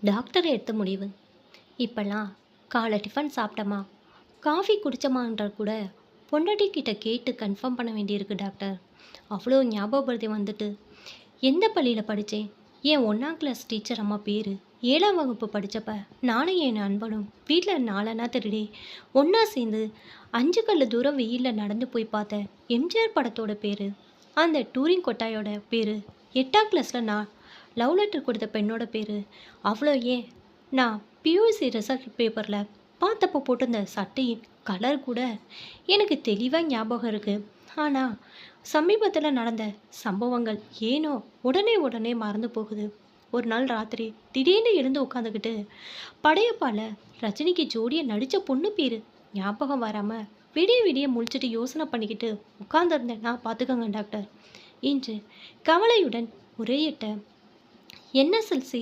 Doctor எடுத்த முடிவு. இப்போல்லாம் காலை டிஃபன் சாப்பிட்டோமா, காஃபி குடித்தோமான்ற கூட பொண்டாட்டி கிட்ட கேட்டு கன்ஃபார்ம் பண்ண வேண்டியிருக்கு டாக்டர். அவ்வளோ ஞாபகப்படுத்தி வந்துட்டு, எந்த பள்ளியில் படித்தேன், என் 1ஆம் கிளாஸ் டீச்சர் அம்மா பேர், 7ஆம் வகுப்பு படித்தப்ப நானும் என் நண்பனும் வீட்டில் நாலனா திருடி ஒன்றா சேர்ந்து 5 கல் தூரம் வெயிலில் நடந்து போய் பார்த்த எம்ஜிஆர் படத்தோட பேர், அந்த டூரிங் கொட்டாயோட பேர், 8ஆம் கிளாஸில் நான் லவ் லெட்டர் கொடுத்த பெண்ணோட பேர், அவ்வளோ ஏன் நான் பியூசி ரிசல்ட் பேப்பரில் பார்த்தப்போ போட்டிருந்த சட்டையின் கலர் கூட எனக்கு தெளிவாக ஞாபகம் இருக்குது. ஆனால் சமீபத்தில் நடந்த சம்பவங்கள் ஏனோ உடனே உடனே மறந்து போகுது. ஒரு நாள் ராத்திரி திடீர்னு எழுந்து உட்காந்துக்கிட்டு படையப்பால ரஜினிக்கு ஜோடியை நடித்த பொண்ணு பேர் ஞாபகம் வராமல் விடிய விடிய முழிச்சிட்டு யோசனை பண்ணிக்கிட்டு உட்காந்துருந்தேன்னா பார்த்துக்கோங்க டாக்டர். இன்று கவலையுடன் முறையிட்ட என்எஸ்எல்சி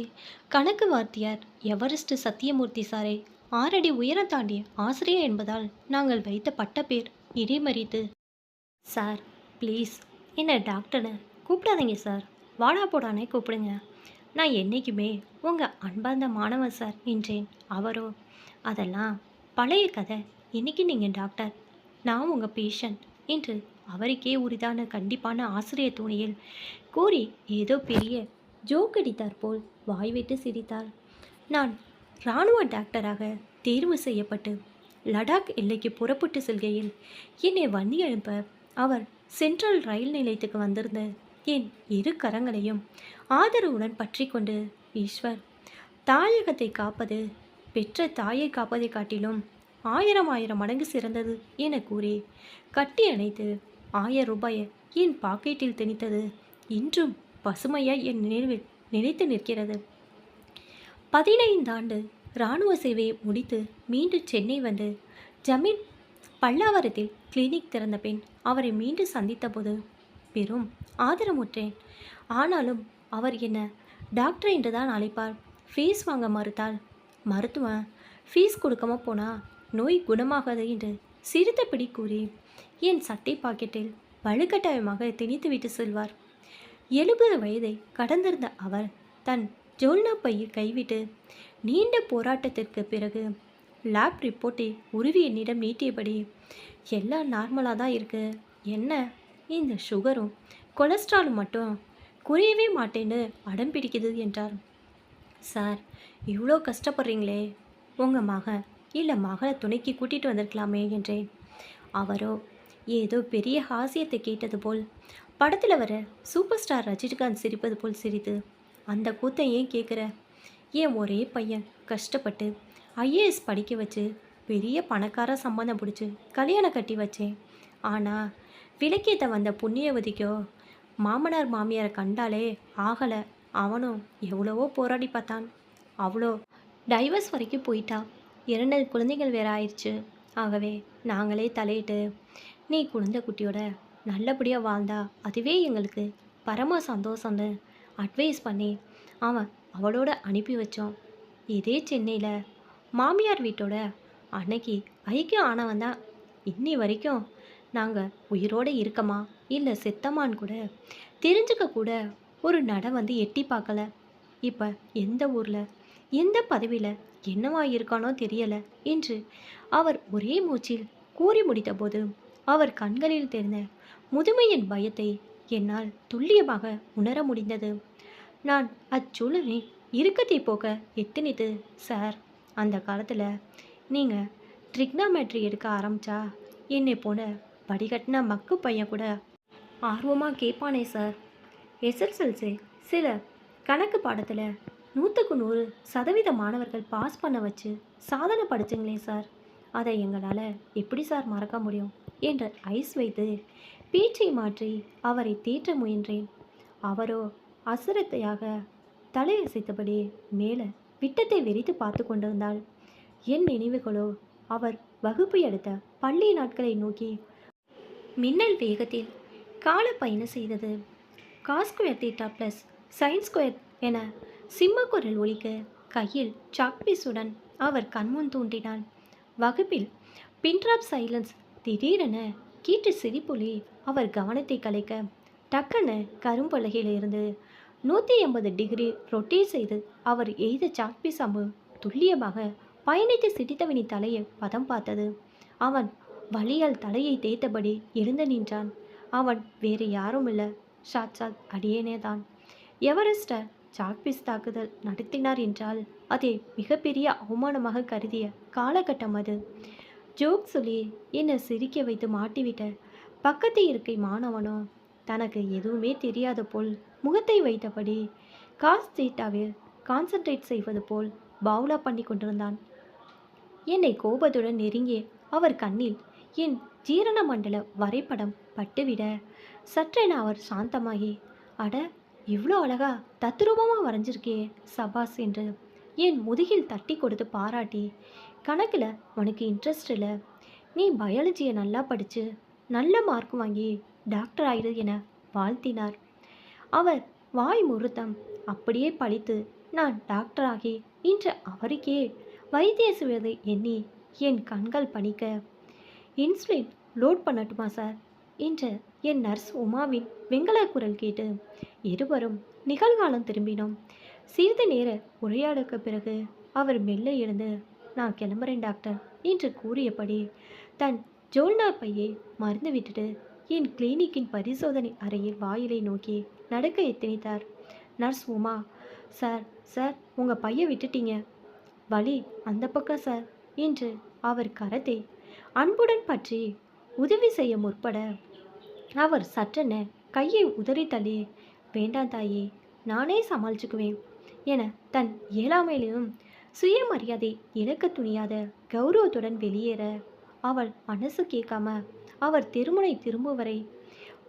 கணக்கு வாத்தியார் எவரெஸ்ட் சத்தியமூர்த்தி சாரை 6 அடி உயரம் தாண்டிய ஆசிரியர் என்பதால் நாங்கள் வைத்த பட்ட பேர் இடைமறித்து, சார் ப்ளீஸ் என்ன டாக்டர்னு கூப்பிடாதீங்க சார், வாடா போடானே கூப்பிடுங்க. நான் என்றைக்குமே உங்கள் அன்பார்ந்த மாணவன் சார் என்றேன். அவரோ, அதெல்லாம் பழைய கதை, இன்னைக்கு நீங்கள் டாக்டர், நான் உங்கள் பேஷண்ட் என்று அவருக்கே உரிதான கண்டிப்பான ஆசிரியர் துணியில் கூறி ஏதோ பெரிய ஜோக் அடித்தார் போல் வாய்விட்டு சிரித்தார். நான் இராணுவ டாக்டராக தேர்வு செய்யப்பட்டு லடாக் எல்லைக்கு புறப்பட்டு செல்கையில் என்னை வண்டி அனுப்ப அவர் சென்ட்ரல் ரயில் நிலையத்துக்கு வந்திருந்த என் 2 கரங்களையும் ஆதரவுடன் பற்றி கொண்டு, ஈஸ்வர், தாயகத்தை காப்பது பெற்ற தாயை காப்பதை காட்டிலும் 1000 மடங்கு சிறந்தது என கூறி கட்டி அணைத்து 1000 ரூபாயை என் பாக்கெட்டில் திணித்தது இன்றும் பசுமையாய் என் நினைவில் நிலைத்து நிற்கிறது. 15 ஆண்டு இராணுவ சேவையை முடித்து மீண்டும் சென்னை வந்து ஜமீன் பல்லாவரத்தில் கிளினிக் திறந்த பின் அவரை மீண்டும் சந்தித்த போது பெரும் ஆதரமுற்றேன். ஆனாலும் அவர் என்ன டாக்டர் என்று தான் அழைப்பார். ஃபீஸ் வாங்க மறுத்தால் மருத்துவன் ஃபீஸ் கொடுக்காம போனால் நோய் குணமாகாது என்று சிரித்தபடி கூறி என் சட்டை பாக்கெட்டில் வலுக்கட்டாயமாக திணித்துவிட்டு செல்வார். 70 வயதை கடந்திருந்த அவர் தன் ஜோல்னா பையை கைவிட்டு நீண்ட போராட்டத்திற்கு பிறகு லேப் ரிப்போர்ட்டை உருவி என்னிடம் நீட்டியபடி, எல்லாம் நார்மலாக தான் இருக்குது, என்ன இந்த சுகரும் கொலஸ்ட்ராலும் மட்டும் குறையவே மாட்டேன்னு அடம் பிடிக்குது என்றார். சார், இவ்வளோ கஷ்டப்படுறீங்களே, உங்கள் மகன் இல்லை மகளை துணைக்கு கூட்டிகிட்டு வந்திருக்கலாமே என்றேன். அவரோ ஏதோ பெரிய ஹாஸ்யத்தை கேட்டது போல் படத்தில் வர சூப்பர் ஸ்டார் ரஜினிகாந்த் சிரிப்பது போல் சிரித்து, அந்த கூத்தை ஏன் கேட்குற, என் ஒரே பையன் கஷ்டப்பட்டு ஐஏஎஸ் படிக்க வச்சு பெரிய பணக்கார சம்பந்தம் பிடிச்சி கல்யாணம் கட்டி வச்சேன். ஆனால் விளக்கேற்ற வந்த புண்ணியவதிக்கோ மாமனார் மாமியாரை கண்டாலே ஆகலை. அவனும் எவ்வளவோ போராடி பார்த்தான், அவ்வளோ டைவர்ஸ் வரைக்கும் போயிட்டா. 2 குழந்தைகள் வேற ஆயிடுச்சு. ஆகவே நாங்களே தலையிட்டு நீ குழந்தை குட்டியோட நல்லபடியாக வாழ்ந்தா அதுவே எங்களுக்கு பரம சந்தோஷம்னு அட்வைஸ் பண்ணி அவளோட அனுப்பி வச்சோம். இதே சென்னையில் மாமியார் வீட்டோட அன்னைக்கு ஐக்கியம் ஆனவன் தான் இன்னி வரைக்கும் நாங்கள் உயிரோடு இருக்கமா இல்லை செத்தமான்னு கூட தெரிஞ்சுக்க கூட ஒரு நட வந்து எட்டி பார்க்கல. இப்போ எந்த ஊரில் எந்த பதவியில் என்னவா இருக்கானோ தெரியலை என்று அவர் ஒரே மூச்சில் கூறி முடித்தபோது அவர் கண்களில் தெரிந்த முதுமையின் பயத்தை என்னால் துல்லியமாக உணர முடிந்தது. நான் அச்சூழலை இறுக்கத்தை போக்க எத்தனித்து, சார், அந்த காலத்தில் நீங்கள் ட்ரிக்னாமெட்ரி எடுக்க ஆரம்பித்தா என்னை போன படிகட்டின மக்கு பையன் கூட ஆர்வமாக கேட்பானே சார். எஸ்எஸ்எல்சி சில கணக்கு பாடத்தில் 100க்கு 100% மாணவர்கள் பாஸ் பண்ண வச்சு சாதனை படிச்சுங்களே சார், அதை எங்களால் எப்படி சார் மறக்க முடியும் என்று ஐஸ் வைத்து பேச்சை மாற்றி அவரை தேற்ற முயன்றேன். அவரோ அசுரத்தையாக தலையசைத்தபடி மேலே விட்டத்தை வெறித்து பார்த்து கொண்டிருந்தாள். என் நினைவுகளோ அவர் வகுப்பு எடுத்த பள்ளி நாட்களை நோக்கி மின்னல் வேகத்தில் கால பயணம் செய்தது. Cos square theta plus sine square என சிம்மக்குரல் ஒலிக்க கையில் சாக்பீஸுடன் அவர் கண்முன் தோன்றினான். வகுப்பில் பின்ட்ராப் சைலன்ஸ் திடீரென கீட்டு சிரிப்பொலி அவர் கவனத்தை கலைக்க டக்குன்னு கரும்பலகையிலிருந்து 180 டிகிரி ரொட்டேட் செய்து அவர் எய்த சாக்பீஸ் அம்பு துல்லியமாக பயணித்து சிரித்தவனின் தலையை பதம் பார்த்தது. அவன் வலியால் தலையை தேய்த்தபடி எழுந்து நின்றான். அவன் வேறு யாரும் இல்லை, சாட்சாத் அடியேனேதான். எவரெஸ்ட சாக்பீஸ் தாக்குதல் நடத்தினார் என்றால் அதை மிகப்பெரிய அவமானமாக கருதிய காலகட்டம் அது. ஜோக் சொல்லி என்னை சிரிக்க வைத்து மாட்டிவிட்ட பக்கத்து இருக்கை மாணவனோ தனக்கு எதுவுமே தெரியாத போல் முகத்தை வைத்தபடி காஸ் தீட்டாவில் கான்சன்ட்ரேட் செய்வது போல் பவுலா பண்ணி கொண்டிருந்தான். என்னை கோபத்துடன் நெருங்கிய அவர் கண்ணில் என் ஜீரண மண்டல வரைபடம் பட்டுவிட சற்றென அவர் சாந்தமாகி, அட இவ்வளோ அழகா தத்ரூபமாக வரைஞ்சிருக்கே சபாஸ் என்று என் முதுகில் தட்டி கொடுத்து பாராட்டி, கணக்கில் உனக்கு இன்ட்ரெஸ்ட் இல்லை, நீ பயாலஜியை நல்லா படித்து நல்ல மார்க் வாங்கி டாக்டர் ஆயிடு என வாழ்த்தினார். அவர் வாய் முறுத்தம் அப்படியே பழித்து நான் டாக்டர் ஆகி இன்று அவருக்கே வைத்திய செய்வதை எண்ணி என் கண்கள் பணிக்க, இன்சுலின் லோட் பண்ணட்டுமா சார் என்று என் நர்ஸ் உமாவின் வெங்கல குரல் கேட்டு இருவரும் நிகழ்காலம் திரும்பினோம். சிறிது நேர உரையாடுக்கு பிறகு அவர் மெல்ல எழுந்து, நான் கிளம்புறேன் டாக்டர் என்று கூறியபடி தன் ஜோல்னா பையை மறந்து விட்டுட்டு என் கிளினிக்கின் பரிசோதனை அறையில் வாயிலை நோக்கி நடக்க எத்தனித்தார். நர்ஸ் உமா, சார் சார் உங்கள் பையை விட்டுட்டீங்க, வலி அந்த பக்கம் சார் என்று அவர் கரத்தை அன்புடன் பற்றி உதவி செய்ய முற்பட அவர் சற்றென கையை உதறி தள்ளி, வேண்டாம் தாயே, நானே சமாளிச்சுக்குவேன் என தன் இயலாமையிலும் சுயமரியாதை இழக்க துணியாத கௌரவத்துடன் வெளியேற அவள் மனசு கேட்காம அவர் திருமுனை திரும்புவரை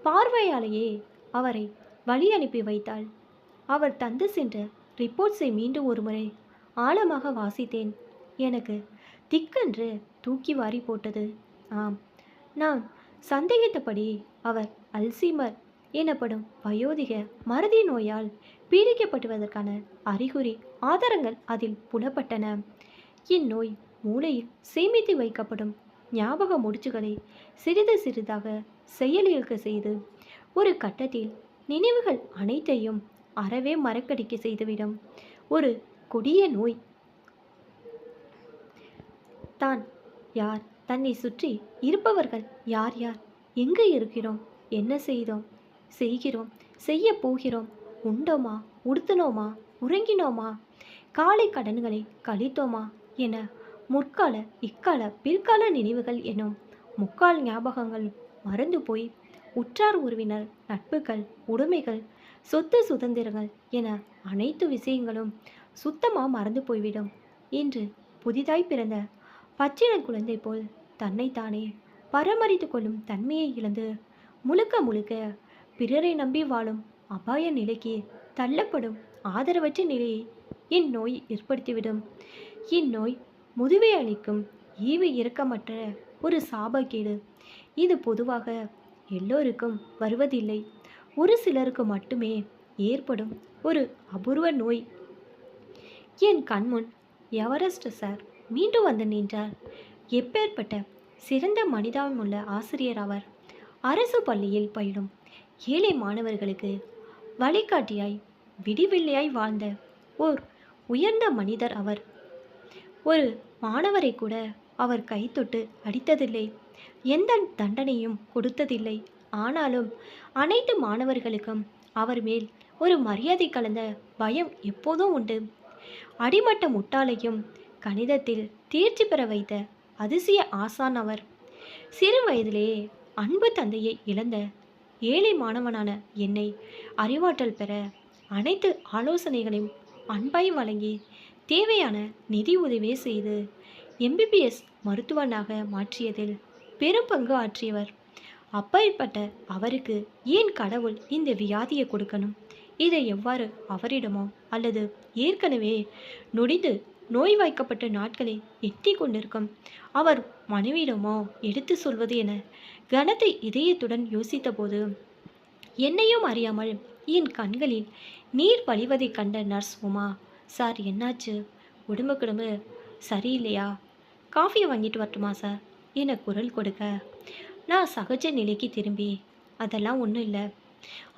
பார்வையாலேயே அவரை வழி அனுப்பி வைத்தாள். அவர் தந்து சென்ற ரிப்போர்ட்ஸை மீண்டும் ஒருமுறை ஆழமாக வாசித்தேன். எனக்கு திக்கென்று தூக்கி வாரி போட்டது. ஆம், நான் சந்தேகித்தபடி அவர் அல்சீமர் எனப்படும் வயோதிக மறதி நோயால் பீடிக்கப்பட்டுவதற்கான அறிகுறி ஆதாரங்கள் அதில் புலப்பட்டன. இந்நோய் மூளையில் சேமித்து வைக்கப்படும் ஞாபக முடிச்சுகளை சிறிது சிறிதாக செயலிழக்க செய்து ஒரு கட்டத்தில் நினைவுகள் அனைத்தையும் அறவே மறக்கடிக்க செய்துவிடும் ஒரு கொடிய நோய். தான் யார், தன்னை சுற்றி இருப்பவர்கள் யார் யார், எங்கு இருக்கிறோம், என்ன செய்கிறோம், செய்ய போகிறோம், உண்டோமா, உடுத்தினோமா, உறங்கினோமா, காலை கடன்களை கழித்தோமா என முற்கால இக்கால பிற்கால நினைவுகள் எனும் முக்கால் ஞாபகங்கள் மறந்து போய் உற்றார் உறவினர் நட்புகள் உடைமைகள் சொத்து சுதந்திரங்கள் என அனைத்து விஷயங்களும் சுத்தமாக மறந்து போய்விடும். இன்று புதிதாய் பிறந்த பச்சின குழந்தை போல் தன்னைத்தானே பராமரித்து கொள்ளும் தன்மையை இழந்து முழுக்க முழுக்க பிறரை நம்பி வாழும் அபாய நிலைக்கு தள்ளப்படும் ஆதரவற்ற நிலையை இந்நோய் ஏற்படுத்திவிடும். இந்நோய் முதுவை அளிக்கும் ஈவு இரக்கமற்ற ஒரு சாபக்கேடு. இது பொதுவாக எல்லோருக்கும் வருவதில்லை, ஒரு சிலருக்கு மட்டுமே ஏற்படும் ஒரு அபூர்வ நோய். என் கண்முன் எவரெஸ்ட் சார் மீண்டும் வந்து நின்றார். எப்பேற்பட்ட சிறந்த மனிதாவுள்ள ஆசிரியர் அவர். அரசு பள்ளியில் பயிலும் ஏழை மாணவர்களுக்கு வழிகாட்டியாய் விடிவெள்ளையாய் வாழ்ந்த ஓர் உயர்ந்த மனிதர் அவர். ஒரு மாணவரை கூட அவர் கை தொட்டு அடித்ததில்லை, எந்த தண்டனையும் கொடுத்ததில்லை. ஆனாலும் அனைத்து மாணவர்களுக்கும் அவர் மேல் ஒரு மரியாதை கலந்த பயம் எப்போதும் உண்டு. அடிமட்ட முட்டாளையும் கணிதத்தில் தேர்ச்சி பெற வைத்த அதிசய ஆசான் அவர். சிறு வயதிலேயே அன்பு தந்தையை இழந்த ஏழை மாணவனான என்னை அறிவாற்றல் பெற அனைத்து ஆலோசனைகளையும் அன்பாய் வழங்கி தேவையான நிதி உதவியை செய்து எம்பிபிஎஸ் மருத்துவனாக மாற்றியதில் பெரும் பங்கு ஆற்றியவர். அப்பேற்பட்ட அவருக்கு ஏன் கடவுள் இந்த வியாதியை கொடுக்கணும்? இதை எவ்வாறு அவரிடமோ அல்லது ஏற்கனவே நொடிந்து நோய்வாய்க்கப்பட்ட நாட்களை எட்டி கொண்டிருக்கும் அவர் மனைவியிடமோ எடுத்து சொல்வது என கனத்தை இதயத்துடன் யோசித்தபோது என்னையும் அறியாமல் என் கண்களில் நீர் வழிவதை கண்ட நர்ஸ் உமா, சார் என்னாச்சு, உடம்பு சரியில்லையா, காஃபியை வாங்கிட்டு வரட்டுமா சார் என குரல் கொடுக்க நான் சகஜ நிலைக்கு திரும்பி, அதெல்லாம் ஒன்றும் இல்லை,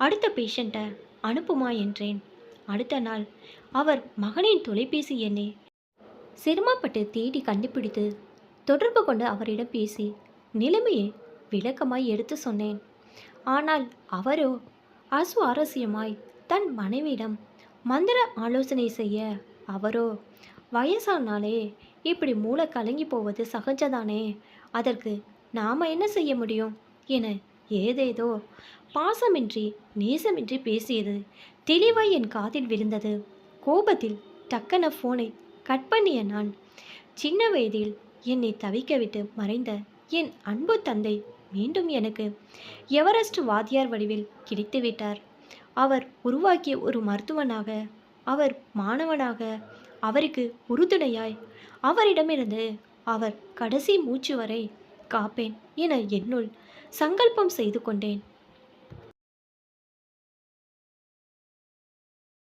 அடுத்த பேஷண்ட்டை அனுப்புமா என்றேன். அடுத்த நாள் அவர் மகனின் தொலைபேசி எண்ணை சிரமப்பட்டு தேடி கண்டுபிடித்து தொடர்பு கொண்டு அவரிடம் பேசி நிலைமையை விளக்கமாய் எடுத்து சொன்னேன். ஆனால் அவரோ அசுவாரஸ்யமாய் தன் மனைவியிடம் மந்திர ஆலோசனை செய்ய, அவரோ வயசானாலே இப்படி மூளை கலங்கி போவது சகஜதானே, அதற்கு நாம என்ன செய்ய முடியும் என ஏதேதோ பாசமின்றி நேசமின்றி பேசியது தெளிவாய் என் காதில் விழுந்தது. கோபத்தில் டக்கன ஃபோனை கட் பண்ணிய நான், சின்ன வயதில் என்னை தவிக்க விட்டு மறைந்த என் அன்பு தந்தை மீண்டும் எனக்கு எவரெஸ்ட் வாத்தியார் வடிவில் கிடைத்துவிட்டார். அவர் உருவாக்கிய ஒரு மருத்துவனாக, அவர் மாணவனாக, அவருக்கு உறுதுணையாய், அவரிடமிருந்து அவர் கடைசி மூச்சு வரை காப்பேன் என என்னுள் சங்கல்பம் செய்து கொண்டேன்.